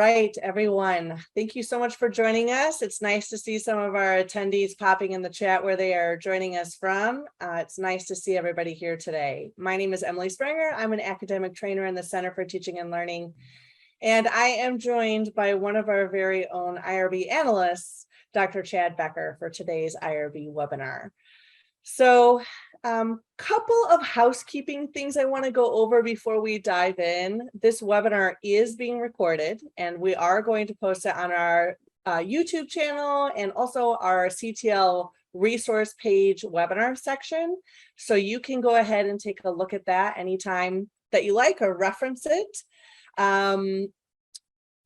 right, everyone. Thank you so much for joining us. It's nice to see some of our attendees popping in the chat where they are joining us from. It's nice to see everybody here today. My name is Emily Springer. I'm an academic trainer in the Center for Teaching and Learning, and I am joined by one of our very own IRB analysts, Dr. Chad Becker, for today's IRB webinar. So, couple of housekeeping things I want to go over before we dive in. This webinar is being recorded, and we are going to post it on our YouTube channel and also our CTL resource page webinar section. So you can go ahead and take a look at that anytime that you like or reference it.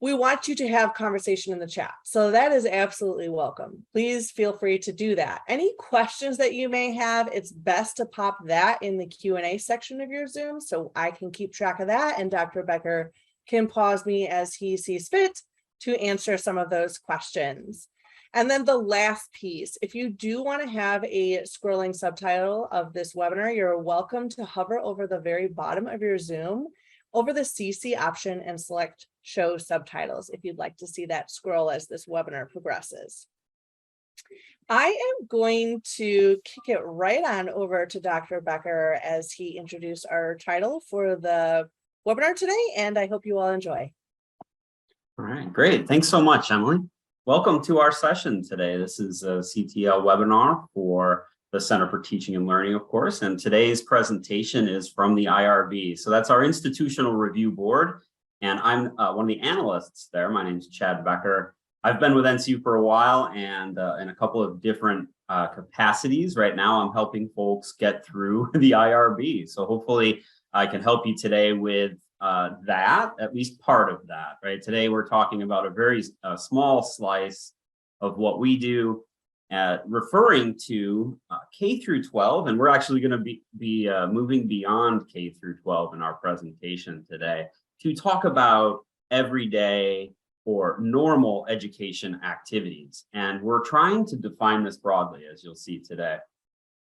We want you to have conversation in the chat, so that is absolutely welcome. Please feel free to do that. Any questions that you may have, it's best to pop that in the Q&A section of your Zoom so I can keep track of that, and Dr. Becker can pause me as he sees fit to answer some of those questions. And then the last piece, if you do want to have a scrolling subtitle of this webinar, you're welcome to hover over the very bottom of your Zoom over the CC option and select show subtitles if you'd like to see that scroll as this webinar progresses. I am going to kick it right on over to Dr. Becker as he introduced our title for the webinar today, and I hope you all enjoy. All right, great. Thanks so much, Emily. Welcome to our session today. This is a CTL webinar for the Center for Teaching and Learning, of course, and today's presentation is from the IRB. So that's our Institutional Review Board, and I'm one of the analysts there. My name is Chad Becker. I've been with NCU for a while and in a couple of different capacities. Right now, I'm helping folks get through the IRB. So hopefully I can help you today with that, at least part of that, right? Today, we're talking about a very small slice of what we do, referring to K through 12, and we're actually going to be moving beyond K through 12 in our presentation today to talk about everyday or normal education activities. And we're trying to define this broadly, as you'll see today.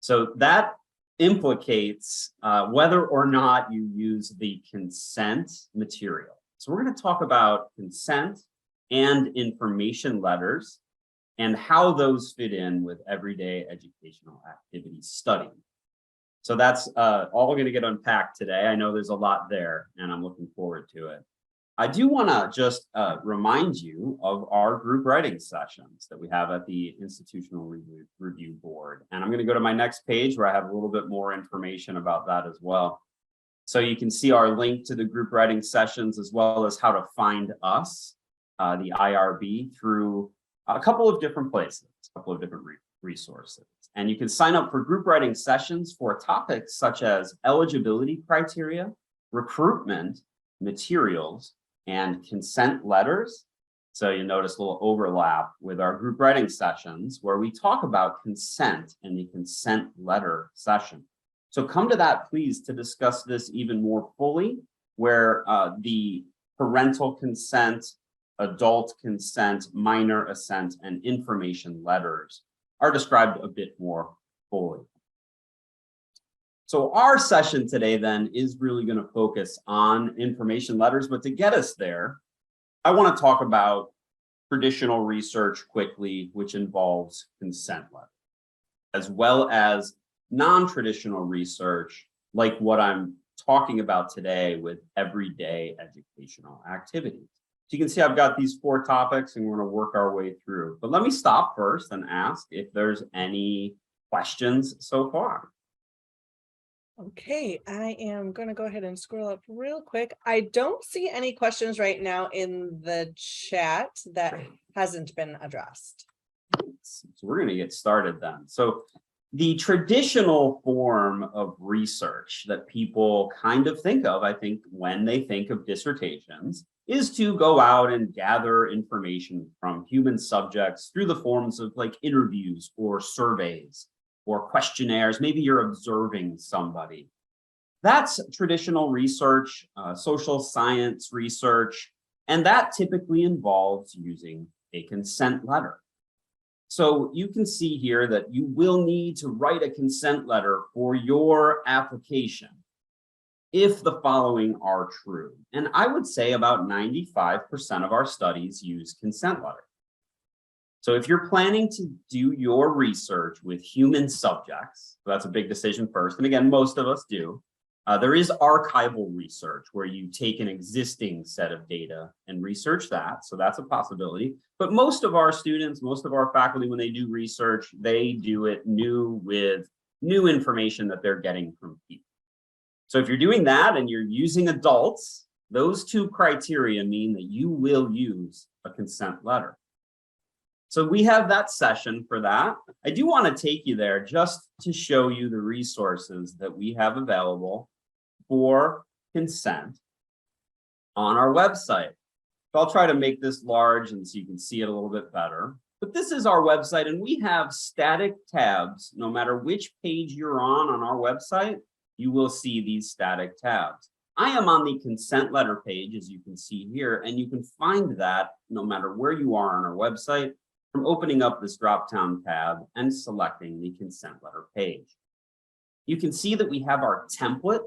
So that implicates whether or not you use the consent material. So we're going to talk about consent and information letters and how those fit in with everyday educational activity studying. So that's all going to get unpacked today. I know there's a lot there, and I'm looking forward to it. I do want to just remind you of our group writing sessions that we have at the Institutional Review Board. And I'm going to go to my next page where I have a little bit more information about that as well. So you can see our link to the group writing sessions as well as how to find us, the IRB, through a couple of different places, a couple of different resources. And you can sign up for group writing sessions for topics such as eligibility criteria, recruitment, materials, and consent letters. So you notice a little overlap with our group writing sessions where we talk about consent in the consent letter session. So come to that, please, to discuss this even more fully, where the parental consent, adult consent, minor assent, and information letters are described a bit more fully. So our session today then is really going to focus on information letters, but to get us there, I want to talk about traditional research quickly, which involves consent letters, as well as non-traditional research, like what I'm talking about today with everyday educational activities. So you can see I've got these 4 topics and we're going to work our way through. But let me stop first and ask if there's any questions so far. Okay, I am going to go ahead and scroll up real quick. I don't see any questions right now in the chat that hasn't been addressed. So we're going to get started then. So the traditional form of research that people kind of think of, I think, when they think of dissertations, is to go out and gather information from human subjects through the forms of like interviews or surveys or questionnaires. Maybe you're observing somebody. That's traditional research, social science research, and that typically involves using a consent letter. So you can see here that you will need to write a consent letter for your application. if the following are true. And I would say about 95% of our studies use consent letter. So if you're planning to do your research with human subjects, so that's a big decision first. And again, most of us do. There is archival research where you take an existing set of data and research that. So that's a possibility. But most of our students, most of our faculty, when they do research, they do it new with new information that they're getting from people. So if you're doing that and you're using adults, those two criteria mean that you will use a consent letter. So we have that session for that. I do want to take you there just to show you the resources that we have available for consent on our website. So I'll try to make this large and so you can see it a little bit better. But this is our website, and we have static tabs. No matter which page you're on our website, you will see these static tabs. I am on the consent letter page, as you can see here, and you can find that no matter where you are on our website from opening up this drop-down tab and selecting the consent letter page. You can see that we have our template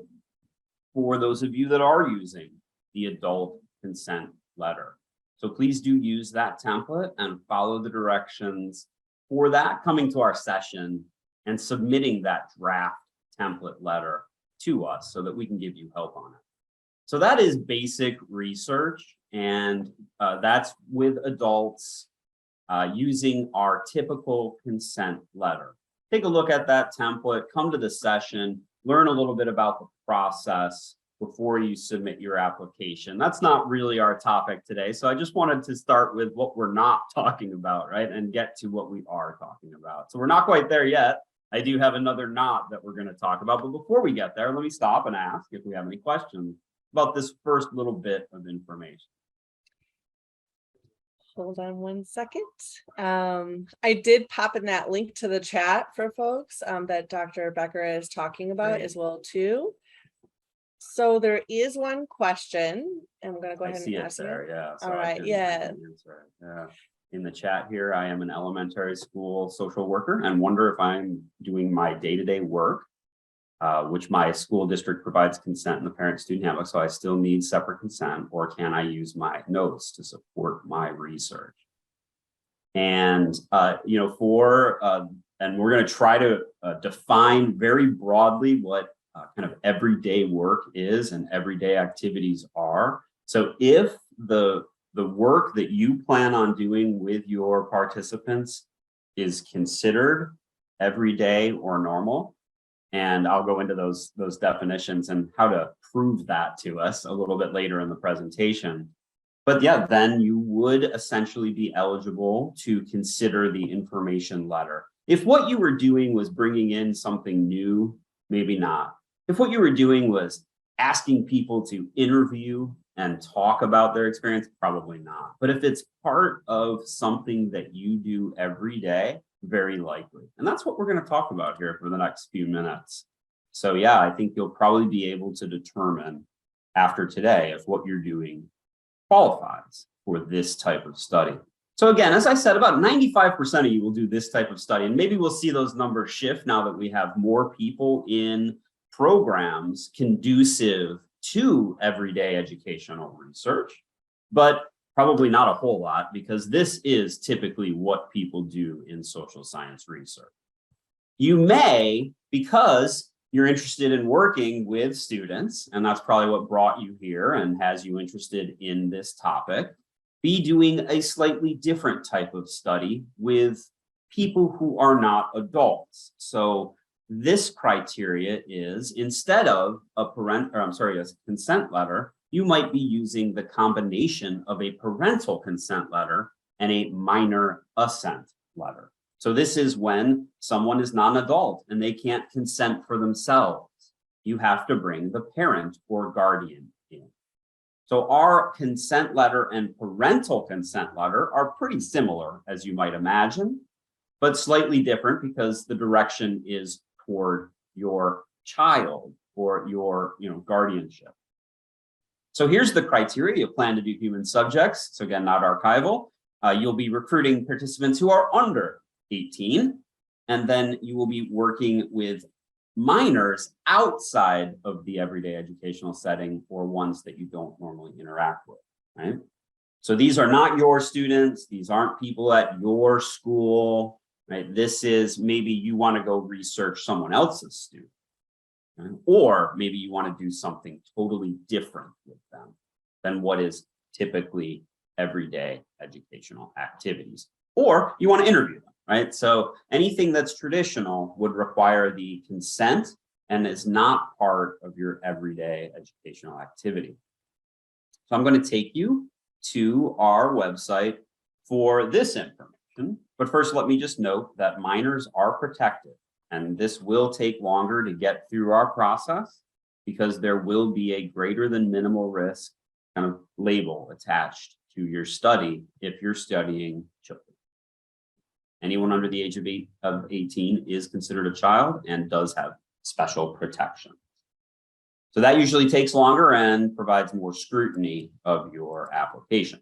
for those of you that are using the adult consent letter. So please do use that template and follow the directions for that, coming to our session and submitting that draft template letter to us so that we can give you help on it. So that is basic research, and that's with adults using our typical consent letter. Take a look at that template, come to the session, learn a little bit about the process before you submit your application. That's not really our topic today, so I just wanted to start with what we're not talking about, right, and get to what we are talking about. So we're not quite there yet. I do have another knot that we're going to talk about, but before we get there, let me stop and ask if we have any questions about this first little bit of information. Hold on one second. I did pop in that link to the chat for folks that Dr. Becker is talking about as well too. So there is one question, and I'm going to go ahead and ask there. Yeah. So all right. Yeah. Yeah. In the chat here, I am an elementary school social worker and wonder if I'm doing my day-to-day work, which my school district provides consent in the parent-student handbook, so I still need separate consent, or can I use my notes to support my research? And you know, and we're going to try to define very broadly what kind of everyday work is and everyday activities are. So if the work that you plan on doing with your participants is considered everyday or normal, and I'll go into those definitions and how to prove that to us a little bit later in the presentation. But yeah, then you would essentially be eligible to consider the information letter. If what you were doing was bringing in something new, maybe not. If what you were doing was asking people to interview and talk about their experience, probably not. But if it's part of something that you do every day, very likely. And that's what we're going to talk about here for the next few minutes. So yeah, I think you'll probably be able to determine after today if what you're doing qualifies for this type of study. So again, as I said, about 95% of you will do this type of study, and maybe we'll see those numbers shift now that we have more people in programs conducive to everyday educational research, but probably not a whole lot, because this is typically what people do in social science research. You may, because you're interested in working with students, and that's probably what brought you here and has you interested in this topic, be doing a slightly different type of study with people who are not adults. So this criteria is, instead of a consent letter, you might be using the combination of a parental consent letter and a minor assent letter. So this is when someone is non-adult and they can't consent for themselves. You have to bring the parent or guardian in. So our consent letter and parental consent letter are pretty similar, as you might imagine, but slightly different because the direction is toward your child or your guardianship. So here's the criteria. You plan to do human subjects. So again, not archival. You'll be recruiting participants who are under 18, and then you will be working with minors outside of the everyday educational setting or ones that you don't normally interact with, right? So these are not your students. These aren't people at your school, right? This is maybe you want to go research someone else's student, right? Or maybe you want to do something totally different with them than what is typically everyday educational activities, or you want to interview them, right? So anything that's traditional would require the consent and is not part of your everyday educational activity. So I'm going to take you to our website for this information. But first, let me just note that minors are protected, and this will take longer to get through our process because there will be a greater than minimal risk kind of label attached to your study if you're studying children. Anyone under the age of 18 is considered a child and does have special protection. So that usually takes longer and provides more scrutiny of your application.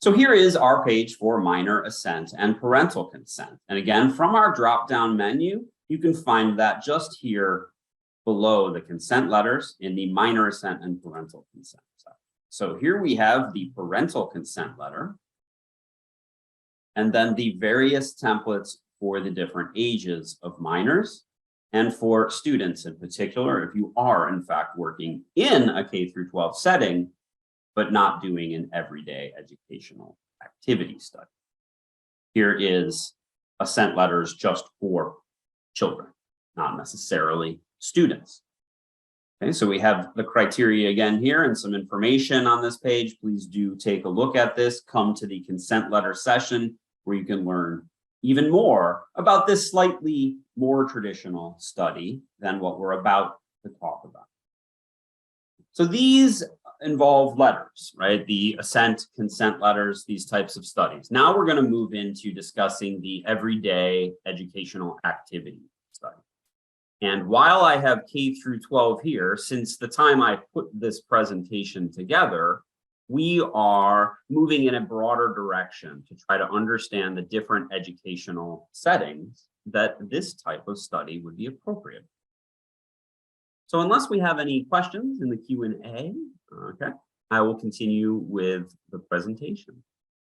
So here is our page for minor assent and parental consent. And again, from our drop-down menu, you can find that just here below the consent letters in the minor assent and parental consent section. So here we have the parental consent letter, and then the various templates for the different ages of minors. And for students in particular, if you are in fact working in a K-12 setting, but not doing an everyday educational activity study. Here is assent letters just for children, not necessarily students. Okay, so we have the criteria again here and some information on this page. Please do take a look at this. Come to the consent letter session where you can learn even more about this slightly more traditional study than what we're about to talk about. So these involve letters, right? The assent, consent letters, these types of studies. Now we're going to move into discussing the everyday educational activity study. And while I have K-12 here, since the time I put this presentation together, we are moving in a broader direction to try to understand the different educational settings that this type of study would be appropriate. So unless we have any questions in the Q&A, okay, I will continue with the presentation.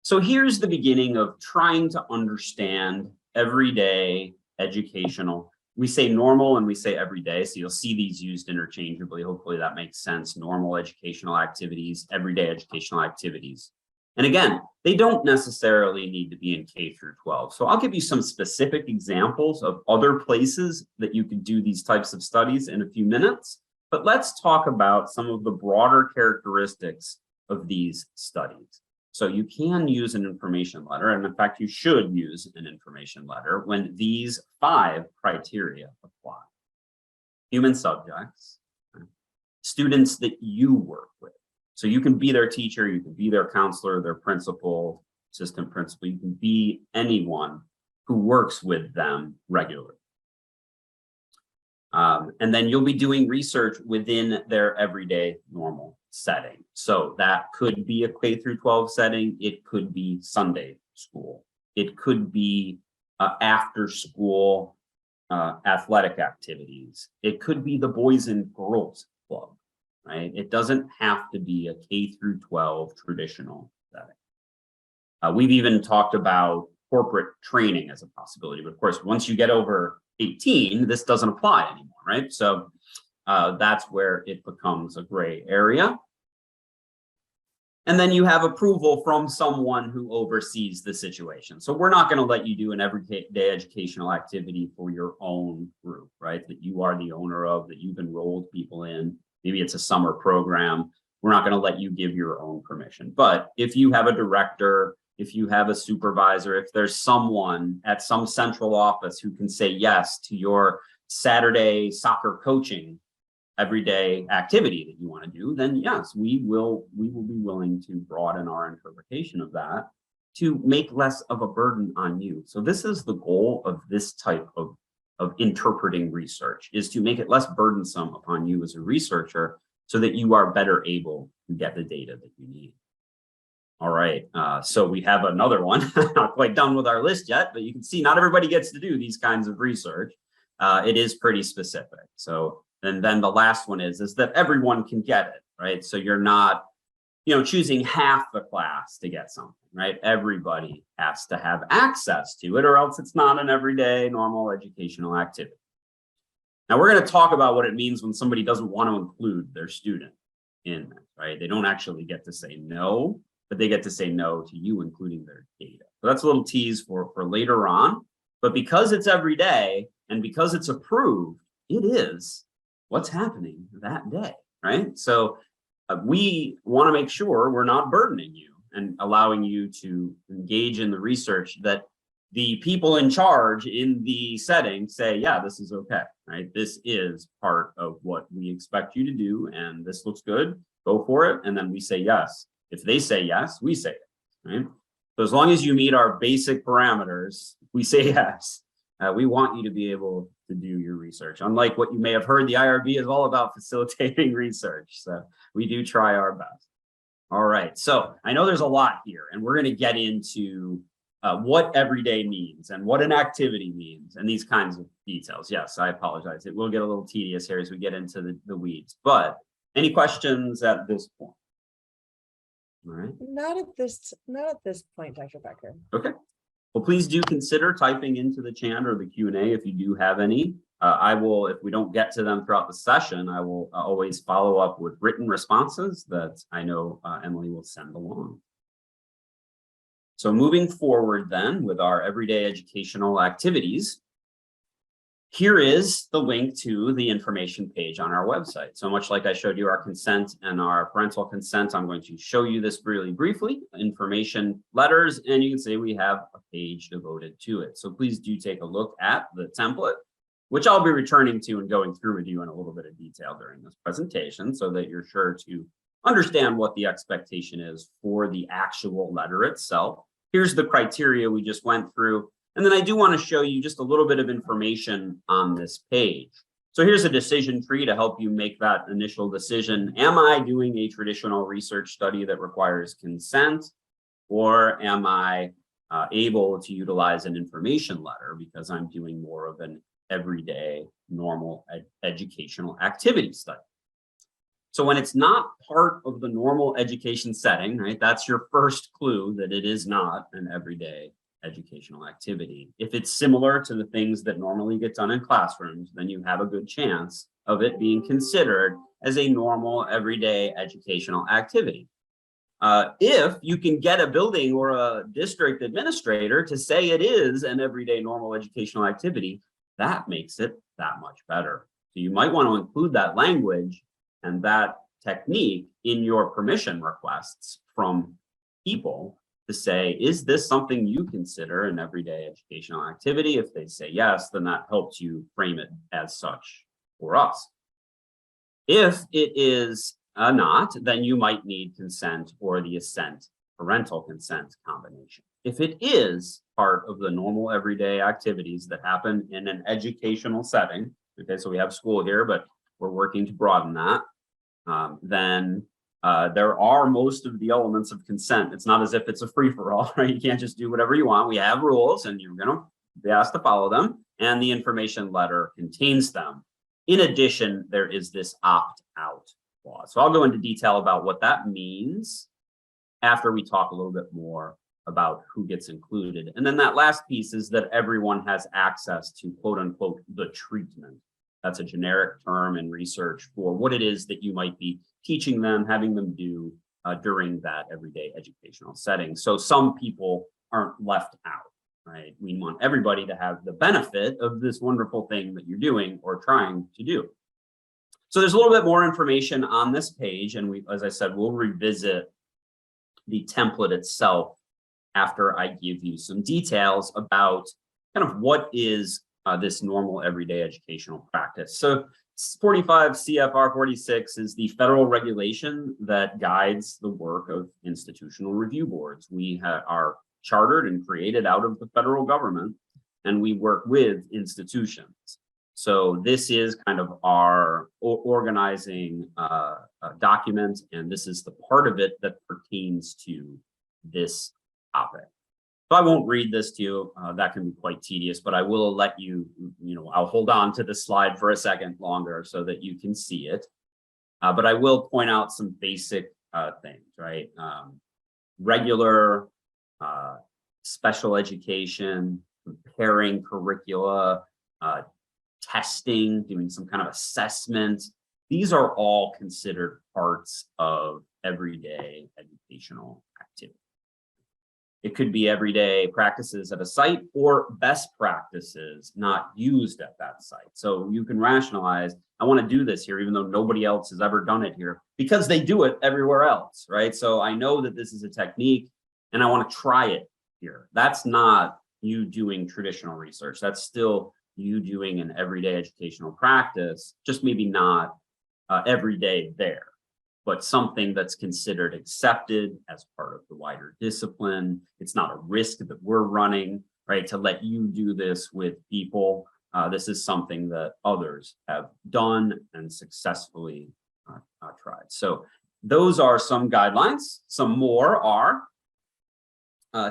So here's the beginning of trying to understand everyday educational. We say normal and we say everyday, so you'll see these used interchangeably. Hopefully that makes sense. Normal educational activities, everyday educational activities. And again, they don't necessarily need to be in K-12. So I'll give you some specific examples of other places that you can do these types of studies in a few minutes. But let's talk about some of the broader characteristics of these studies. So you can use an information letter, and in fact, you should use an information letter when these 5 criteria apply. Human subjects, students that you work with. So you can be their teacher, you can be their counselor, their principal, assistant principal, you can be anyone who works with them regularly. And then you'll be doing research within their everyday normal setting. So that could be a K-12 setting. It could be Sunday school. It could be after school athletic activities. It could be the Boys and Girls Club, right? It doesn't have to be a K-12 traditional setting. We've even talked about corporate training as a possibility, but of course, once you get over 18, this doesn't apply anymore, right? So that's where it becomes a gray area. And then you have approval from someone who oversees the situation. So we're not going to let you do an everyday educational activity for your own group, right? That you are the owner of, that you've enrolled people in. Maybe it's a summer program. We're not going to let you give your own permission. But if you have a director, if you have a supervisor, if there's someone at some central office who can say yes to your Saturday soccer coaching everyday activity that you want to do, then yes, we will be willing to broaden our interpretation of that to make less of a burden on you. So this is the goal of this type of interpreting research, is to make it less burdensome upon you as a researcher so that you are better able to get the data that you need. All right, so we have another one. Not quite done with our list yet, but you can see not everybody gets to do these kinds of research. it is pretty specific. So, and then the last one is that everyone can get it, right? So you're not, choosing half the class to get something, right? Everybody has to have access to it, or else it's not an everyday normal educational activity. Now we're going to talk about what it means when somebody doesn't want to include their student in it, right? They don't actually get to say no, but they get to say no to you including their data. So that's a little tease for later on. But because it's every day and because it's approved, it is what's happening that day, right? So we want to make sure we're not burdening you and allowing you to engage in the research that the people in charge in the setting say, yeah, this is okay, right? This is part of what we expect you to do, and this looks good, go for it. And then we say yes. If they say yes, we say it, right? So as long as you meet our basic parameters, we say yes. We want you to be able to do your research. Unlike what you may have heard, the IRB is all about facilitating research. So we do try our best. All right, so I know there's a lot here, and we're going to get into what everyday means and what an activity means and these kinds of details. Yes, I apologize. It will get a little tedious here as we get into the weeds, but any questions at this point? All right. Not at this point, Dr. Becker. Okay. Well, please do consider typing into the chat or the Q&A if you do have any. I will, if we don't get to them throughout the session, I will always follow up with written responses that I know Emily will send along. So moving forward then with our everyday educational activities, here is the link to the information page on our website. So much like I showed you our consent and our parental consent, I'm going to show you this really briefly, information letters, and you can see we have a page devoted to it. So please do take a look at the template, which I'll be returning to and going through with you in a little bit of detail during this presentation so that you're sure to understand what the expectation is for the actual letter itself. Here's the criteria we just went through. And then I do want to show you just a little bit of information on this page. So here's a decision tree to help you make that initial decision. Am I doing a traditional research study that requires consent, or am I able to utilize an information letter because I'm doing more of an everyday normal educational activity study? So when it's not part of the normal education setting, right, that's your first clue that it is not an everyday educational activity. If it's similar to the things that normally get done in classrooms, then you have a good chance of it being considered as a normal everyday educational activity. If you can get a building or a district administrator to say it is an everyday normal educational activity, that makes it that much better. So you might want to include that language and that technique in your permission requests from people to say, is this something you consider an everyday educational activity? If they say yes, then that helps you frame it as such for us. If it is not, then you might need consent or the Assent parental consent combination. If it is part of the normal everyday activities that happen in an educational setting, okay, so we have school here, but we're working to broaden that, then there are most of the elements of consent. It's not as if it's a free-for-all, right? You can't just do whatever you want. We have rules and you're going to be asked to follow them, and the information letter contains them. In addition, there is this opt-out clause. So I'll go into detail about what that means after we talk a little bit more about who gets included. And then that last piece is that everyone has access to quote unquote the treatment. That's a generic term in research for what it is that you might be teaching them, having them do during that everyday educational setting. So some people aren't left out, right? We want everybody to have the benefit of this wonderful thing that you're doing or trying to do. So there's a little bit more information on this page, and we, as I said, we'll revisit the template itself after I give you some details about kind of what is this normal everyday educational practice. So 45 CFR 46 is the federal regulation that guides the work of institutional review boards. We are chartered and created out of the federal government, and we work with institutions. So this is kind of our organizing document, and this is the part of it that pertains to this topic. So I won't read this to you. That can be quite tedious, but I will let you, I'll hold on to the slide for a second longer so that you can see it. But I will point out some basic things, right? Regular special education, comparing curricula, testing, doing some kind of assessment. These are all considered parts of everyday educational activity. It could be everyday practices at a site or best practices not used at that site. So you can rationalize, I want to do this here, even though nobody else has ever done it here, because they do it everywhere else, right? So I know that this is a technique and I want to try it here. That's not you doing traditional research. That's still you doing an everyday educational practice, just maybe not every day there, but something that's considered accepted as part of the wider discipline. It's not a risk that we're running, right? To let you do this with people. This is something that others have done and successfully tried. So those are some guidelines. Some more are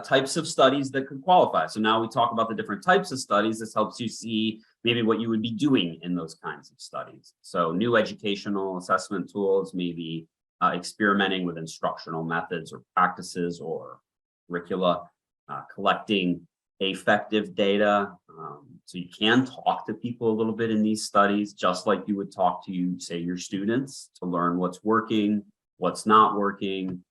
types of studies that could qualify. So now we talk about the different types of studies. This helps you see maybe what you would be doing in those kinds of studies. So new educational assessment tools, maybe experimenting with instructional methods or practices or curricula, collecting affective data. So you can talk to people a little bit in these studies, just like you would talk to, say, your students to learn what's working, what's not working.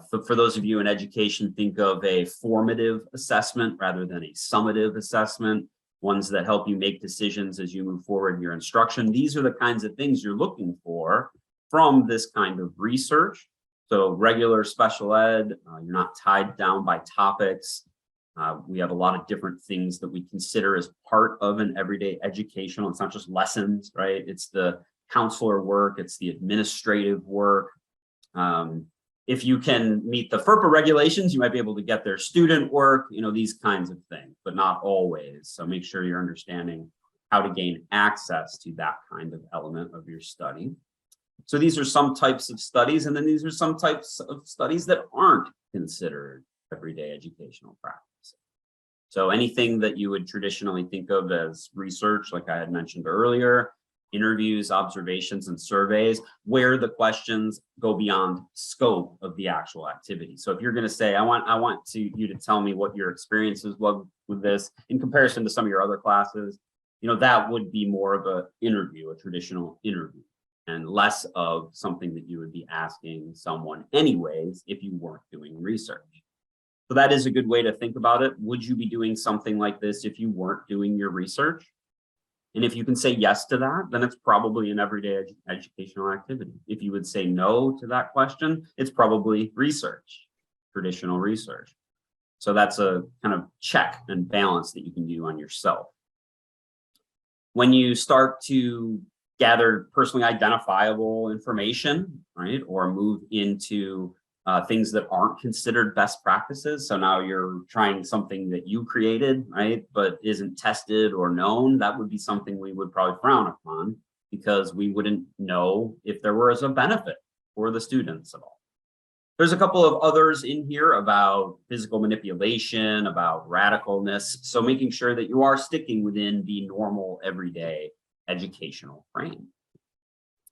For those of you in education, think of a formative assessment rather than a summative assessment, ones that help you make decisions as you move forward in your instruction. These are the kinds of things you're looking for from this kind of research. So regular special ed, you're not tied down by topics. We have a lot of different things that we consider as part of an everyday educational. It's not just lessons, right? It's the counselor work, it's the administrative work. If you can meet the FERPA regulations, you might be able to get their student work, these kinds of things, but not always. So make sure you're understanding how to gain access to that kind of element of your study. So these are some types of studies, and then these are some types of studies that aren't considered everyday educational practice. So anything that you would traditionally think of as research, like I had mentioned earlier, interviews, observations, and surveys, where the questions go beyond scope of the actual activity. So if you're going to say, I want you to tell me what your experiences was with this in comparison to some of your other classes, that would be more of a traditional interview, and less of something that you would be asking someone anyways if you weren't doing research. So that is a good way to think about it. Would you be doing something like this if you weren't doing your research? And if you can say yes to that, then it's probably an everyday educational activity. If you would say no to that question, it's probably research, traditional research. So that's a kind of check and balance that you can do on yourself. When you start to gather personally identifiable information, right, or move into things that aren't considered best practices. So now you're trying something that you created, right, but isn't tested or known. That would be something we would probably frown upon, because we wouldn't know if there was a benefit for the students at all. There's a couple of others in here about physical manipulation, about radicalness. So making sure that you are sticking within the normal everyday educational frame.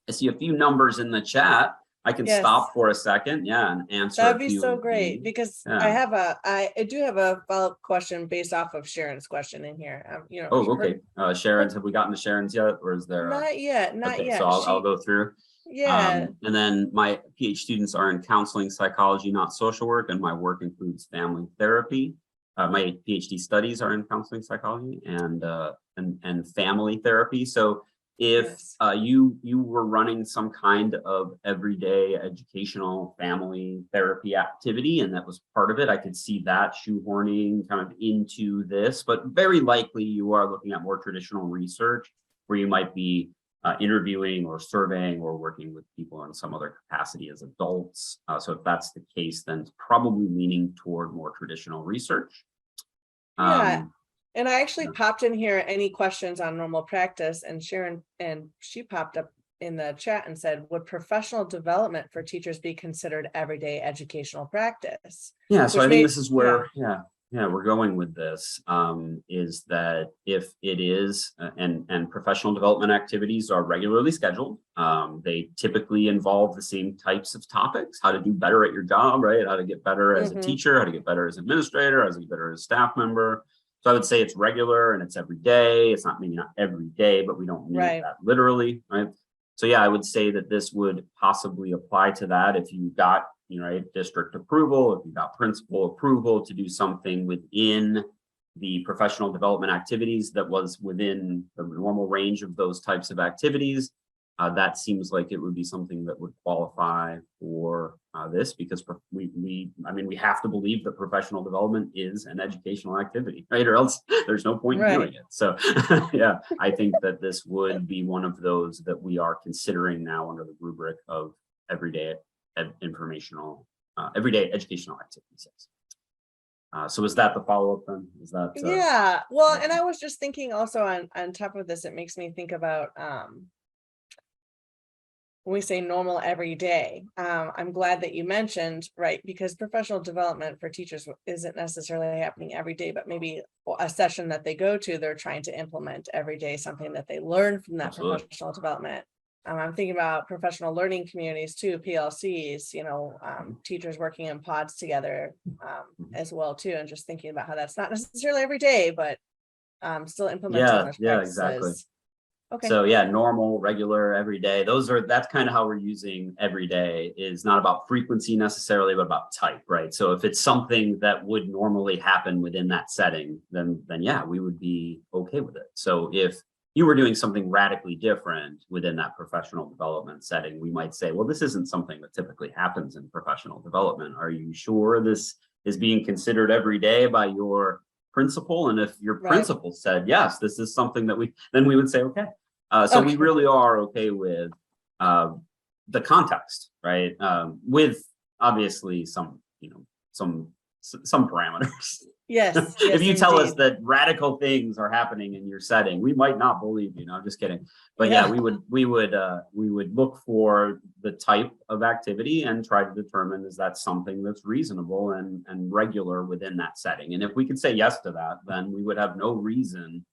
I see a few numbers in the chat. I can stop for a second, and answer. That'd be so great, because I do have a follow-up question based off of Sharon's question in here. Okay. Sharon's, have we gotten to Sharon's yet, or is there? Not yet. So I'll go through. Yeah. And then my PhD students are in counseling psychology, not social work, and my work includes family therapy. My PhD studies are in counseling psychology and family therapy. So if you were running some kind of everyday educational family therapy activity, and that was part of it, I could see that shoehorning kind of into this. But very likely you are looking at more traditional research, where you might be interviewing or surveying or working with people in some other capacity as adults. So if that's the case, then it's probably leaning toward more traditional research. And I actually popped in here any questions on normal practice, and Sharon, and she popped up in the chat and said, would professional development for teachers be considered everyday educational practice? Yeah, so I think this is where, we're going with this is that if it is, and professional development activities are regularly scheduled, they typically involve the same types of topics: how to do better at your job, right? How to get better as a teacher, how to get better as an administrator, how to get better as a staff member. So I would say it's regular and it's every day. It's not, maybe not every day, but we don't mean that literally, right? So yeah, I would say that this would possibly apply to that if you got, right, district approval, if you got principal approval to do something within the professional development activities that was within the normal range of those types of activities. That seems like it would be something that would qualify for this, because we have to believe that professional development is an educational activity, right? Or else there's no point in doing it. So yeah, I think that this would be one of those that we are considering now under the rubric of everyday everyday educational activities. So is that the follow-up then? Is that yeah, well, and I was just thinking also on top of this, it makes me think about when we say normal every day. I'm glad that you mentioned, right, because professional development for teachers isn't necessarily happening every day, but maybe a session that they go to, they're trying to implement every day, something that they learn from that professional development. I'm thinking about professional learning communities too, PLCs, teachers working in pods together as well too, and just thinking about how that's not necessarily every day, but still implementing those practices. Exactly. Okay. So yeah, normal, regular, every day. That's kind of how we're using every day. Is not about frequency necessarily, but about type, right? So if it's something that would normally happen within that setting, then yeah, we would be okay with it. So if you were doing something radically different within that professional development setting, we might say, well, this isn't something that typically happens in professional development. Are you sure this is being considered every day by your principal? And if your principal said, yes, this is something that then we would say, okay. So we really are okay with the context, right? With obviously some parameters. Yes. If you tell us that radical things are happening in your setting, we might not believe you. No, I'm just kidding. But yeah, we would look for the type of activity and try to determine, is that something that's reasonable and regular within that setting. And if we could say yes to that, then we would have no reason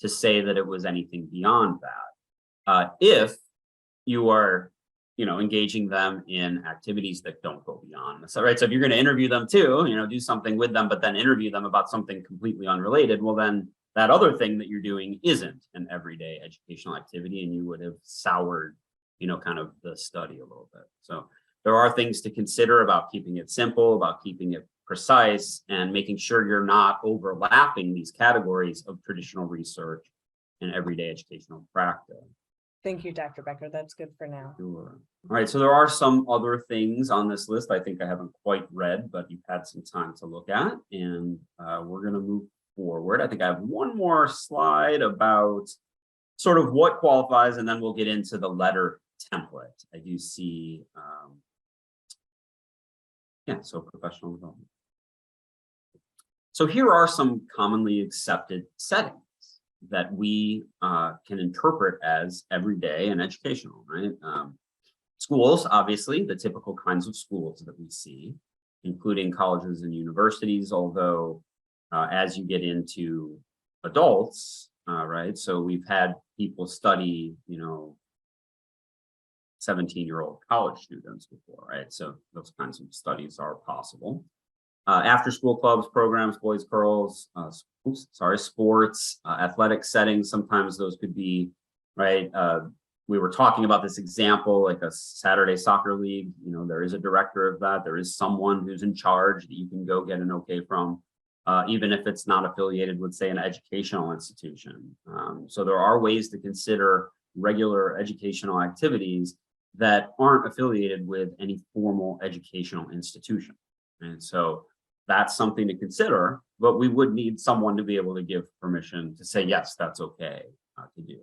to say that it was anything beyond that. If you are engaging them in activities that don't go beyond. So, right. So if you're going to interview them too, do something with them, but then interview them about something completely unrelated, well, then that other thing that you're doing isn't an everyday educational activity, and you would have soured, kind of the study a little bit. So there are things to consider about keeping it simple, about keeping it precise, and making sure you're not overlapping these categories of traditional research and everyday educational practice. Thank you, Dr. Becker. That's good for now. Sure. All right. So there are some other things on this list I think I haven't quite read, but you've had some time to look at, and we're going to move forward. I think I have one more slide about sort of what qualifies, and then we'll get into the letter template. I do see, so professional development. So here are some commonly accepted settings that we can interpret as everyday and educational, right? Schools, obviously, the typical kinds of schools that we see, including colleges and universities, although as you get into adults, right? So we've had people study, 17-year-old college students before, right? So those kinds of studies are possible. After school clubs, programs, boys, girls, sports, athletic settings. Sometimes those could be, right. We were talking about this example, like a Saturday soccer league. There is a director of that. There is someone who's in charge that you can go get an okay from, even if it's not affiliated with, say, an educational institution. So there are ways to consider regular educational activities that aren't affiliated with any formal educational institution. And so that's something to consider, but we would need someone to be able to give permission to say, yes, that's okay to do.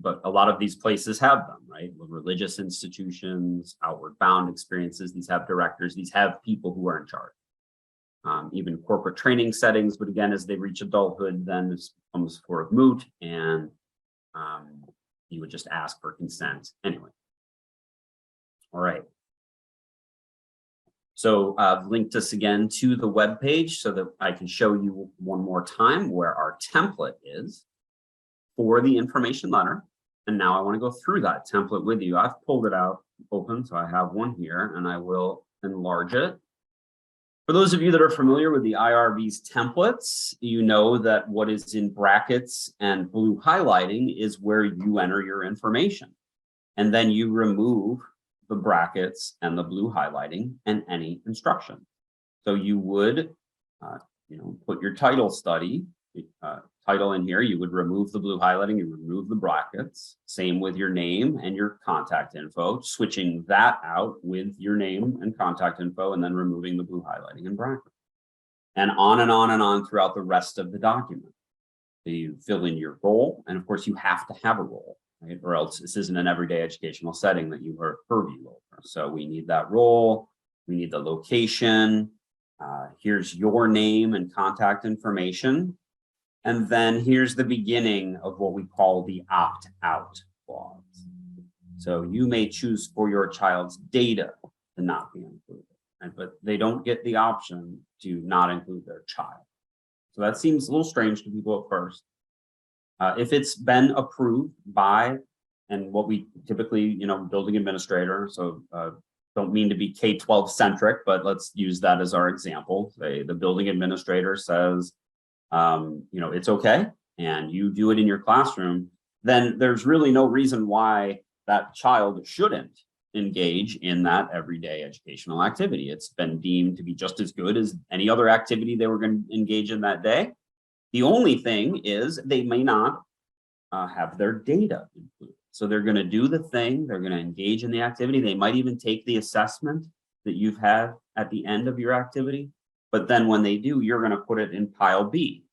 But a lot of these places have them, right? Religious institutions, outward bound experiences, these have directors, these have people who are in charge. Even corporate training settings, but again, as they reach adulthood, then this becomes sort of moot, and you would just ask for consent anyway. All right. So I've linked us again to the web page so that I can show you one more time where our template is for the information letter. And now I want to go through that template with you. I've pulled it out open, so I have one here, and I will enlarge it. For those of you that are familiar with the IRB's templates, you know that what is in brackets and blue highlighting is where you enter your information. And then you remove the brackets and the blue highlighting and any instruction. So you would, put your title study, title in here, you would remove the blue highlighting, you remove the brackets, same with your name and your contact info, switching that out with your name and contact info, and then removing the blue highlighting and brackets. And on and on and on throughout the rest of the document. So you fill in your role, and of course you have to have a role, right? Or else this isn't an everyday educational setting that you are purview over. So we need that role, we need the location, here's your name and contact information. And then here's the beginning of what we call the opt-out clause. So you may choose for your child's data to not be included, right? But they don't get the option to not include their child. So that seems a little strange to people at first. If it's been approved by, and what we typically, building administrator, so don't mean to be K12 centric, but let's use that as our example. Say the building administrator says, it's okay, and you do it in your classroom, then there's really no reason why that child shouldn't engage in that everyday educational activity. It's been deemed to be just as good as any other activity they were going to engage in that day. The only thing is they may not have their data included. So they're going to do the thing, they're going to engage in the activity. They might even take the assessment that you've had at the end of your activity. But then when they do, you're going to put it in pile B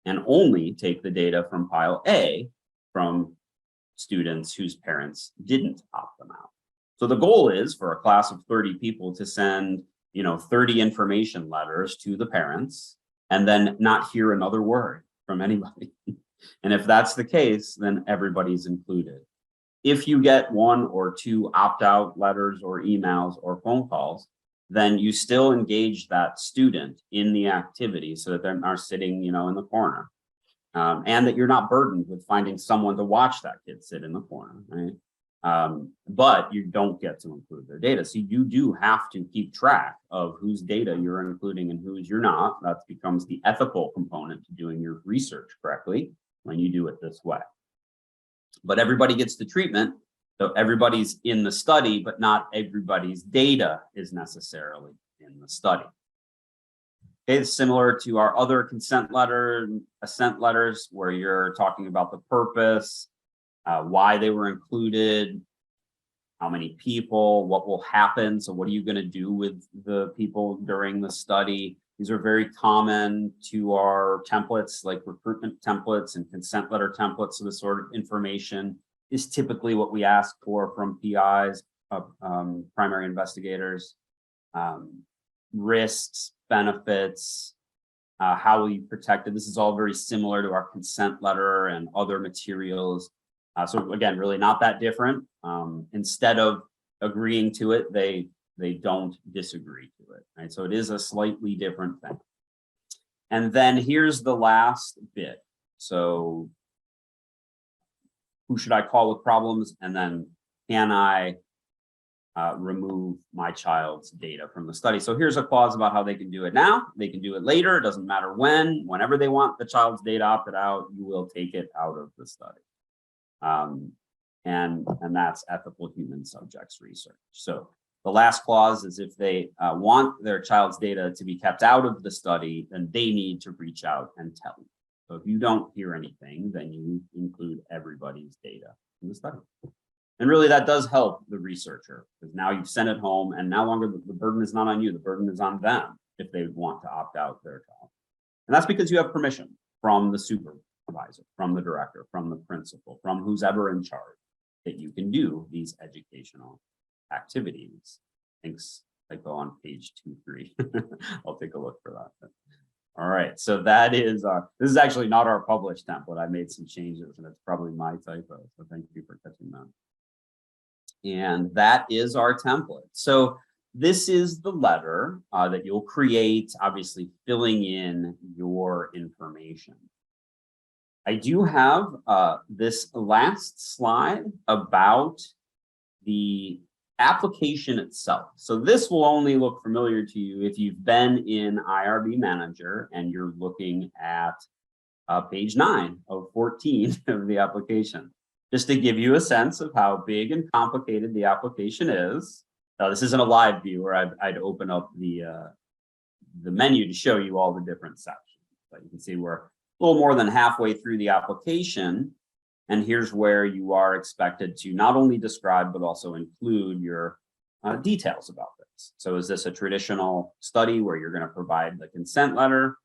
and only take the data from pile A from students whose parents didn't opt them out. So the goal is for a class of 30 people to send, 30 information letters to the parents and then not hear another word from anybody. And if that's the case, then everybody's included. If you get one or two opt-out letters or emails or phone calls, then you still engage that student in the activity so that they're not sitting, in the corner. And that you're not burdened with finding someone to watch that kid sit in the corner, right? But you don't get to include their data. So you do have to keep track of whose data you're including and whose you're not. That becomes the ethical component to doing your research correctly when you do it this way. But everybody gets the treatment. So everybody's in the study, but not everybody's data is necessarily in the study. Okay, it's similar to our other consent letter, assent letters, where you're talking about the purpose, why they were included, how many people, what will happen. So what are you going to do with the people during the study? These are very common to our templates, like recruitment templates and consent letter templates. So this sort of information is typically what we ask for from PIs, primary investigators, risks, benefits, how will you protect it? This is all very similar to our consent letter and other materials. So again, really not that different. Instead of agreeing to it, they don't disagree to it, right? So it is a slightly different thing. And then here's the last bit. So who should I call with problems? And then can I remove my child's data from the study? So here's a clause about how they can do it now. They can do it later. It doesn't matter when, whenever they want the child's data opted out, you will take it out of the study. And that's ethical human subjects research. So the last clause is if they want their child's data to be kept out of the study, then they need to reach out and tell you. So if you don't hear anything, then you include everybody's data in the study. And really that does help the researcher, because now you've sent it home and no longer the burden is not on you, the burden is on them if they want to opt out their child. And that's because you have permission from the supervisor, from the director, from the principal, from who's ever in charge, that you can do these educational activities. Thanks. I go on page 2-3. I'll take a look for that. All right, so that is this is actually not our published template. I made some changes and it's probably my typo. So thank you for catching that. And that is our template. So this is the letter that you'll create, obviously filling in your information. I do have this last slide about the application itself. So this will only look familiar to you if you've been in IRB Manager and you're looking at page 9 of 14 of the application, just to give you a sense of how big and complicated the application is. Now, this isn't a live view where I'd open up the menu to show you all the different sections, but you can see we're a little more than halfway through the application. And here's where you are expected to not only describe, but also include your details about this. So is this a traditional study where you're going to provide the consent letter?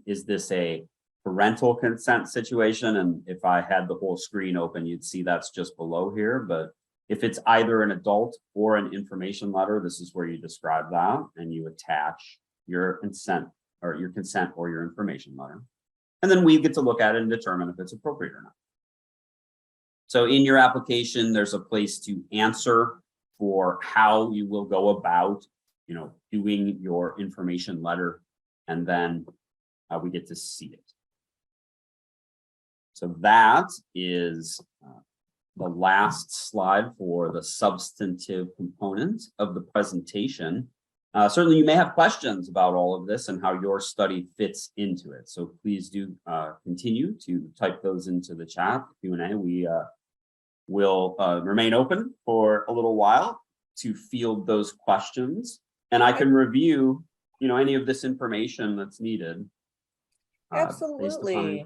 Is this a parental consent situation? And if I had the whole screen open, you'd see that's just below here. But if it's either an adult or an information letter, this is where you describe that and you attach your consent or your information letter. And then we get to look at it and determine if it's appropriate or not. So in your application, there's a place to answer for how you will go about, doing your information letter, and then we get to see it. So that is the last slide for the substantive component of the presentation. Certainly you may have questions about all of this and how your study fits into it. So please do continue to type those into the chat Q&A. We will remain open for a little while to field those questions, and I can review, any of this information that's needed. Absolutely.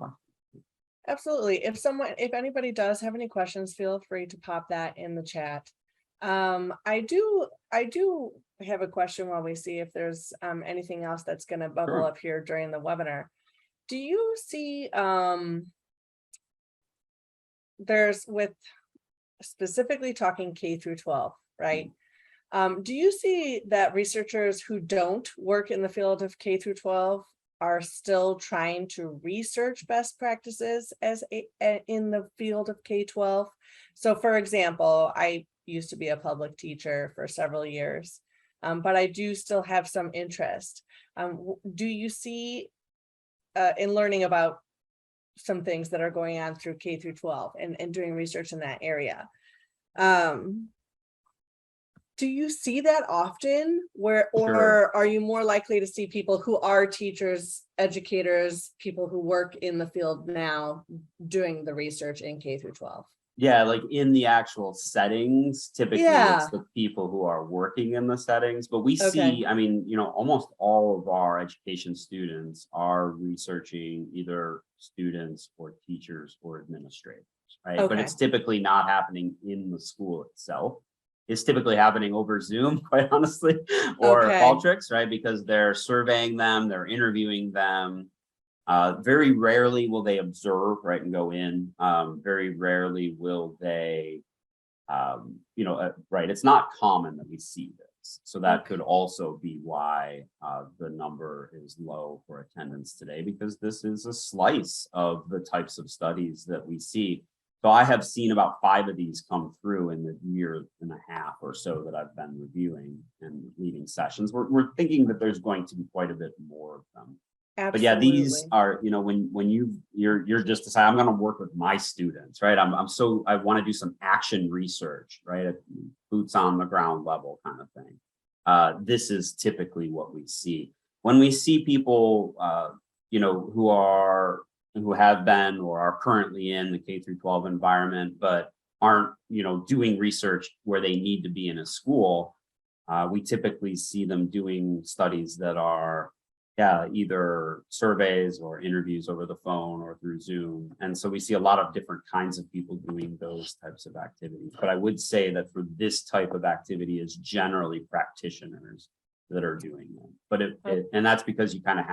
Absolutely. If anybody does have any questions, feel free to pop that in the chat. I do have a question while we see if there's anything else that's going to bubble up here during the webinar. Do you see there's with specifically talking K through 12, right? Do you see that researchers who don't work in the field of K through 12 are still trying to research best practices in the field of K12? So for example, I used to be a public teacher for several years, but I do still have some interest. Do you see in learning about some things that are going on through K through 12 and doing research in that area? Do you see that often or are you more likely to see people who are teachers, educators, people who work in the field now doing the research in K through 12? Yeah, like in the actual settings, typically it's the people who are working in the settings, but we see, I mean, almost all of our education students are researching either students or teachers or administrators, right? But it's typically not happening in the school itself. It's typically happening over Zoom, quite honestly, or Qualtrics, right? Because they're surveying them, they're interviewing them. Very rarely will they observe, right, and go in. Very rarely will they, right, it's not common that we see this. So that could also be why the number is low for attendance today, because this is a slice of the types of studies that we see. So I have seen about 5 of these come through in the year and a half or so that I've been reviewing and leading sessions. We're thinking that there's going to be quite a bit more of them. Absolutely. But yeah, these are, when you're just deciding, I'm going to work with my students, right? I want to do some action research, right? At boots on the ground level kind of thing. This is typically what we see. When we see people, who have been or are currently in the K through 12 environment, but aren't, doing research where they need to be in a school, we typically see them doing studies that are either surveys or interviews over the phone or through Zoom. And so we see a lot of different kinds of people doing those types of activities. But I would say that for this type of activity is generally practitioners that are doing them. But and that's because you kind of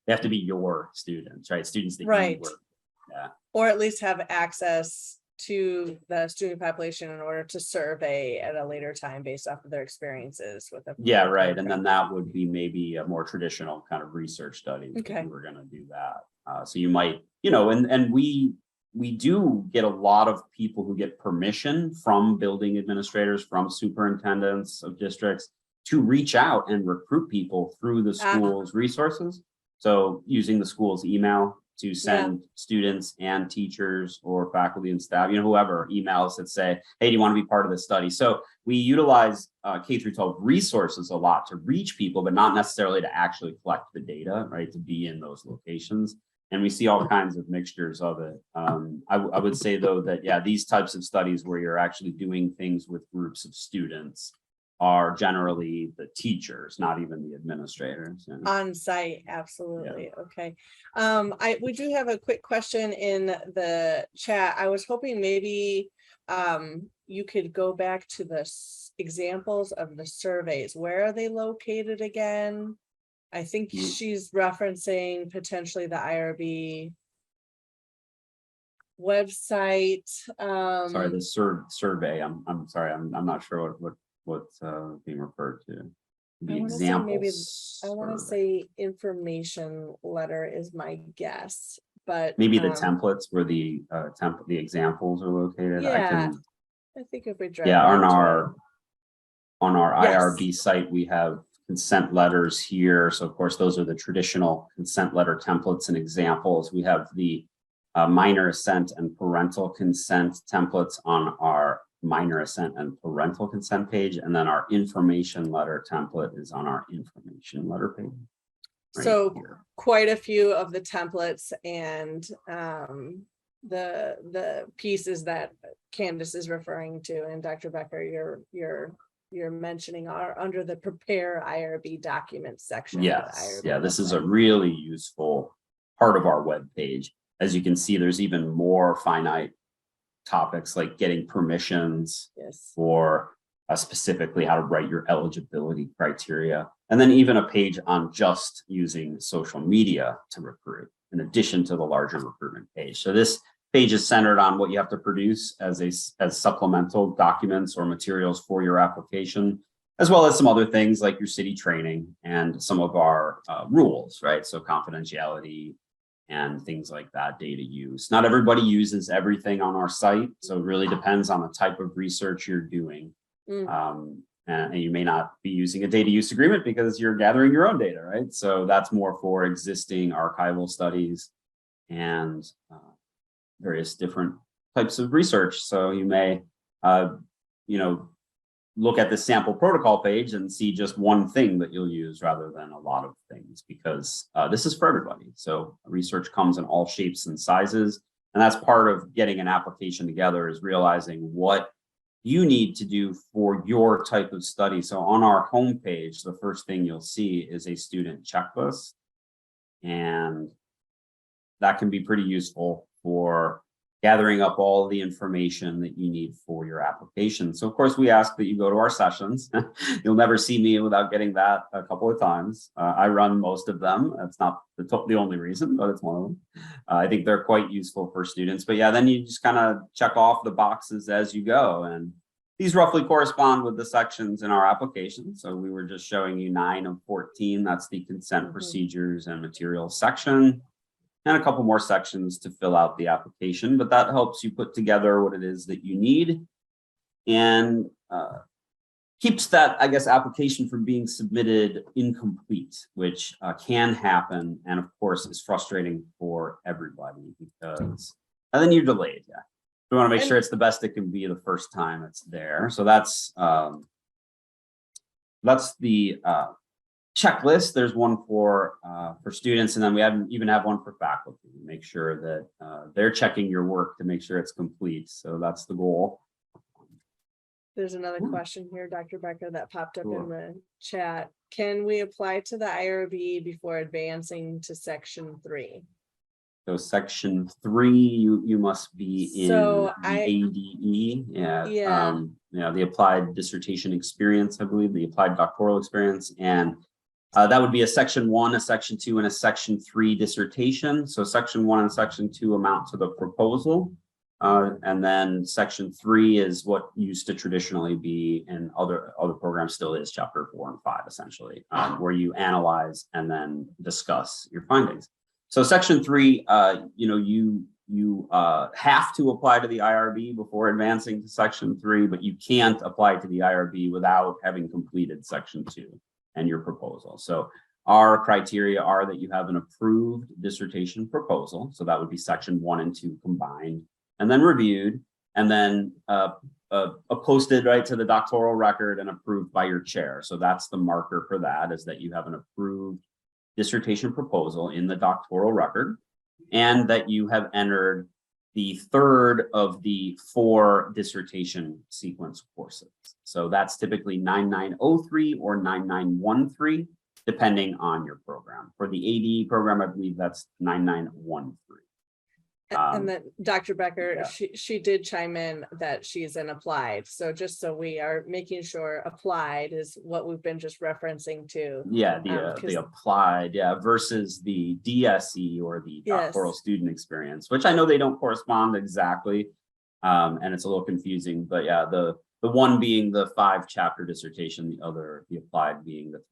they have to be your students, right? Students that you work with. Yeah. Or at least have access to the student population in order to survey at a later time based off of their experiences with them. Yeah, right. And then that would be maybe a more traditional kind of research study if you were going to do that. So you might, and we do get a lot of people who get permission from building administrators, from superintendents of districts to reach out and recruit people through the Ah. school's resources. So using the school's email to send students and teachers or faculty and staff, whoever, emails that say, hey, do you want to be part of this study? So we utilize K-12 resources a lot to reach people, but not necessarily to actually collect the data, right, to be in those locations. And we see all kinds of mixtures of it. I would say, though, that, yeah, these types of studies where you're actually doing things with groups of students are generally the teachers, not even the administrators. On site, absolutely. Yeah. Okay. We do have a quick question in the chat. I was hoping maybe you could go back to the examples of the surveys. Where are they located again? I think she's referencing potentially the IRB website. Sorry, the survey. I'm sorry. I'm not sure what's being referred to. The examples. I want to say information letter is my guess, but maybe the templates where the examples are located. Yeah, I think if we drive. Yeah, on our IRB site, we have consent letters here. So of course, those are the traditional consent letter templates and examples. We have the minor assent and parental consent templates on our minor assent and parental consent page, and then our information letter template is on our information letter page. So quite a few of the templates and the pieces that Candace is referring to, and Dr. Becker, you're mentioning are under the prepare IRB documents section. Yes, yeah, this is a really useful part of our web page. As you can see, there's even more finite topics like getting permissions for specifically how to write your eligibility criteria. And then even a page on just using social media to recruit, in addition to the larger recruitment page. So this page is centered on what you have to produce as supplemental documents or materials for your application, as well as some other things like your city training and some of our rules, right? So confidentiality and things like that, data use. Not everybody uses everything on our site, so it really depends on the type of research you're doing. And you may not be using a data use agreement because you're gathering your own data, right? So that's more for existing archival studies and various different types of research. So you may, look at the sample protocol page and see just one thing that you'll use rather than a lot of things, because this is for everybody. So research comes in all shapes and sizes. And that's part of getting an application together, is realizing what you need to do for your type of study. So on our homepage, the first thing you'll see is a student checklist. And that can be pretty useful for gathering up all the information that you need for your application. So of course, we ask that you go to our sessions. You'll never see me without getting that a couple of times. I run most of them. That's not the only reason, but it's one of them. I think they're quite useful for students. But yeah, then you just kind of check off the boxes as you go. And these roughly correspond with the sections in our application. So we were just showing you 9 of 14. That's the consent procedures and materials section, and a couple more sections to fill out the application, but that helps you put together what it is that you need and keeps that, I guess, application from being submitted incomplete, which can happen. And of course, is frustrating for everybody because, and then you're delayed. Yeah. We want to make sure it's the best it can be the first time it's there. So that's the checklist. There's one for students, and then we even have one for faculty. Make sure that they're checking your work to make sure it's complete. So that's the goal. There's another question here, Dr. Becker, that popped up in the chat. Can we apply to the IRB before advancing to section 3? So section 3, you must be in the ADE. The applied dissertation experience, I believe, the applied doctoral experience, and that would be a section 1, a section 2, and a section 3 dissertation. So section 1 and section 2 amount to the proposal. And then section 3 is what used to traditionally be in other programs, still is chapter 4 and 5, essentially, where you analyze and then discuss your findings. So section 3, you you have to apply to the IRB before advancing to Section 3, but you can't apply to the IRB without having completed Section 2 and your proposal. So our criteria are that you have an approved dissertation proposal. So that would be Section 1 and 2 combined, and then reviewed, and then posted right to the doctoral record and approved by your chair. So that's the marker for that, is that you have an approved dissertation proposal in the doctoral record, and that you have entered the third of the 4 dissertation sequence courses. So that's typically 9903 or 9913, depending on your program. For the AD program, I believe that's 9913. And then Dr. Becker, yeah. she did chime in that she's in applied. So just so we are making sure applied is what we've been just referencing to. Yeah, the applied, versus the DSE or the doctoral student experience, which I know they don't correspond exactly. And it's a little confusing, but yeah, the one being the 5-chapter dissertation, the other, the applied, being the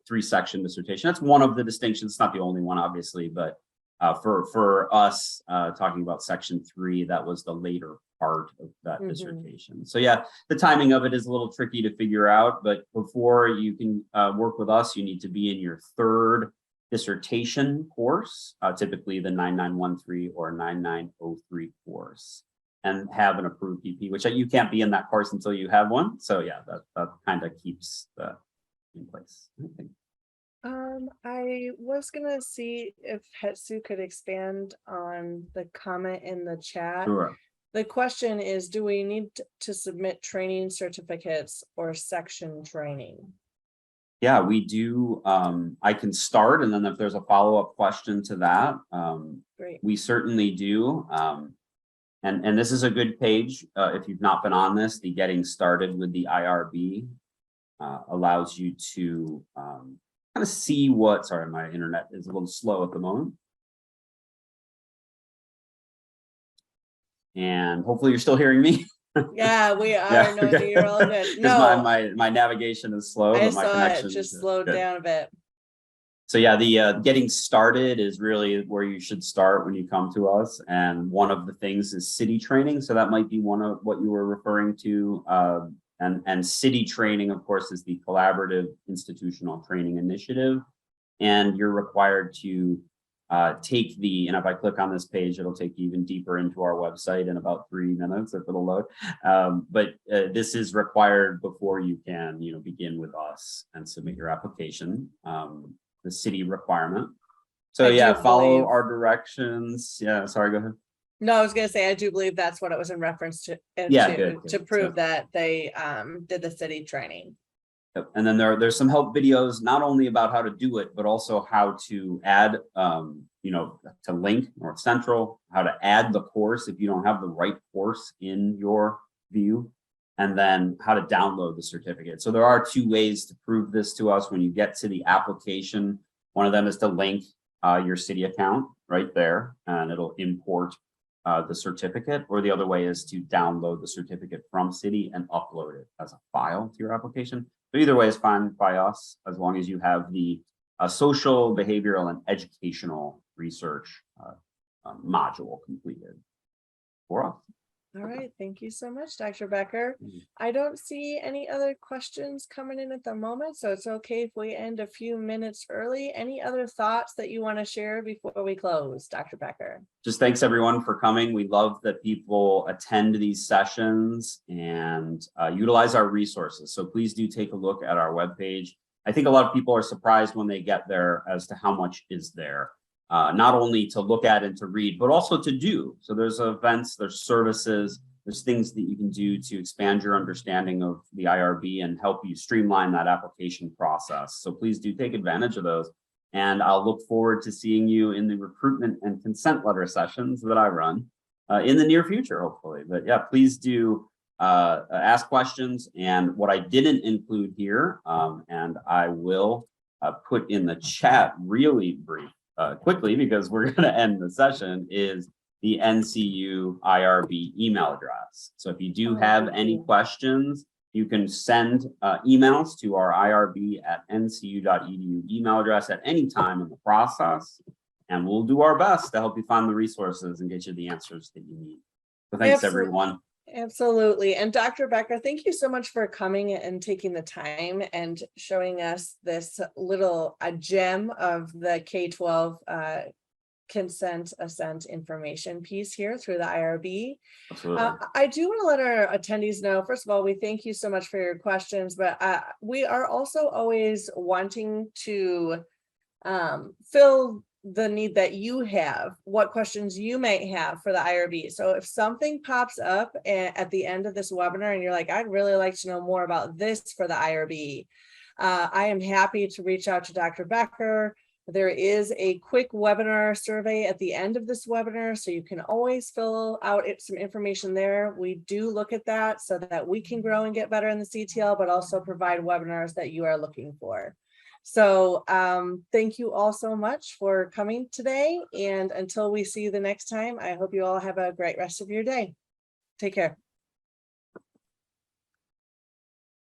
3-section dissertation. That's one of the distinctions. It's not the only one, obviously, but for us talking about Section 3, that was the later part of that dissertation. So yeah, the timing of it is a little tricky to figure out, but before you can work with us, you need to be in your 3rd dissertation course, typically the 9913 or 9903 course, and have an approved PP, which you can't be in that course until you have one. So yeah, that kind of keeps that in place, I think. I was gonna see if Hetsu could expand on the comment in the chat. Sure. The question is, do we need to submit training certificates or section training? Yeah, we do. I can start, and then if there's a follow-up question to that, Great. We certainly do. And this is a good page. If you've not been on this, the Getting Started with the IRB allows you to kind of see what, sorry, my internet is a little slow at the moment. And hopefully you're still hearing me. Yeah, we are. Yeah, No, okay. you're all good. No, my navigation is slow, I but my saw connection it just is slowed good. down a bit. So yeah, the Getting Started is really where you should start when you come to us. And one of the things is city training. So that might be one of what you were referring to. And city training, of course, is the collaborative institutional training initiative. And you're required to take and if I click on this page, it'll take you even deeper into our website in about 3 minutes if it'll load. But this is required before you can, begin with us and submit your application, the city requirement. So yeah, follow our directions. Yeah, sorry, go ahead. No, I was going to say, I do believe that's what it was in reference to. Good. To prove that they did the city training. Yep. And then there's some help videos, not only about how to do it, but also how to add, to link North Central, how to add the course if you don't have the right course in your view, and then how to download the certificate. So there are 2 ways to prove this to us when you get to the application. One of them is to link your city account right there, and it'll import the certificate, or the other way is to download the certificate from city and upload it as a file to your application. So either way is fine by us, as long as you have the social, behavioral, and educational research module completed for us. All right, thank you so much, Dr. Becker. I don't see any other questions coming in at the moment, so it's okay if we end a few minutes early. Any other thoughts that you want to share before we close, Dr. Becker? Just thanks everyone for coming. We love that people attend these sessions and utilize our resources. So please do take a look at our webpage. I think a lot of people are surprised when they get there as to how much is there. Not only to look at and to read, but also to do. So there's events, there's services, there's things that you can do to expand your understanding of the IRB and help you streamline that application process. So please do take advantage of those. And I'll look forward to seeing you in the recruitment and consent letter sessions that I run in the near future, hopefully. But yeah, please do ask questions. And what I didn't include here, and I will put in the chat really brief, quickly, because we're going to end the session, is the NCU IRB email address. So if you do have any questions, you can send emails to our IRB@ncu.edu email address at any time in the process. and we'll do our best to help you find the resources and get you the answers that you need. So thanks, everyone. Absolutely. And Dr. Becker, thank you so much for coming and taking the time and showing us this little gem of the K12 consent assent information piece here through the IRB. Absolutely. I do want to let our attendees know, first of all, we thank you so much for your questions, but we are also always wanting to fill the need that you have, what questions you might have for the IRB. So if something pops up at the end of this webinar and you're like, I'd really like to know more about this for the IRB, I am happy to reach out to Dr. Becker. There is a quick webinar survey at the end of this webinar, so you can always fill out some information there. We do look at that so that we can grow and get better in the CTL, but also provide webinars that you are looking for. So thank you all so much for coming today. And until we see you the next time, I hope you all have a great rest of your day. Take care.